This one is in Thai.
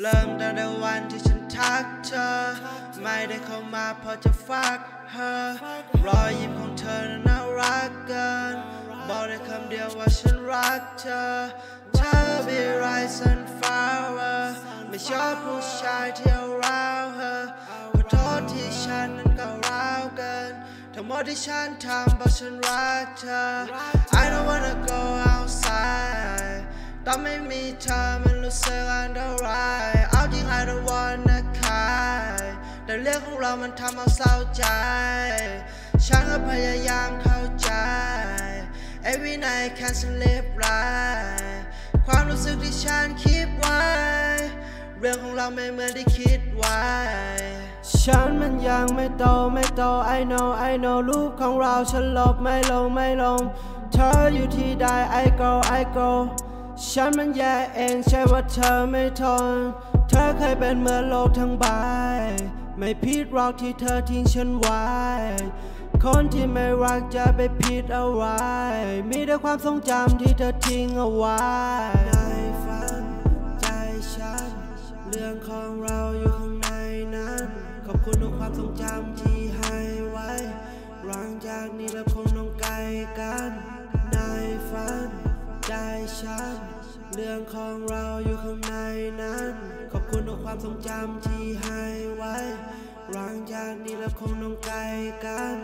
เริ่มตั้งแต่วันที่ฉันทักเธอไม่ได้เข้ามาพอจะฟักเธอรอยยิ้มของเธอน่ารักเกินบอกได้คำเดียวว่าฉันรักเธอเธอเป็นไรซันฟลาวเวอร์ไม่ชอบผู้ชายที่ร้าวเธอขอโทษที่ฉันนั้นก็ร้าวเกินทั้งหมดที่ฉันทำเพราะฉันรักเธอ I don't wanna go outside ตอนไม่มีเธอมันรู้สึกอันตรายเอาจริง I don't wanna cry แต่เรื่องของเรามันทำเอาเศร้าใจฉันก็พยายามเข้าใจ Every night can't sleep right ความรู้สึกที่ฉันคิดไว้เรื่องของเราไม่เหมือนที่คิดไว้ฉันมันยังไม่โตI know รูปของเราฉันลบไม่ลงเธออยู่ที่ใด I go ฉันมันแย่เองใช่ว่าเธอไม่ทนเธอเคยเป็นเหมือนโลกทั้งใบไม่ผิดหรอกที่เธอทิ้งฉันไว้คนที่ไม่รักจะไปผิดอะไรมีแต่ความทรงจำที่เธอทิ้งเอาไว้ในฝันใจฉันเรื่องของเราอยู่ข้างในนั้นขอบคุณทุกความทรงจำที่ให้ไว้หลังจากนี้เราคงต้องไกลกันในฝันใจฉันเรื่องของเราอยู่ข้างในนั้นขอบคุณทุกความทรงจำที่ให้ไว้หลังจากนี้เราคงต้องไกลกัน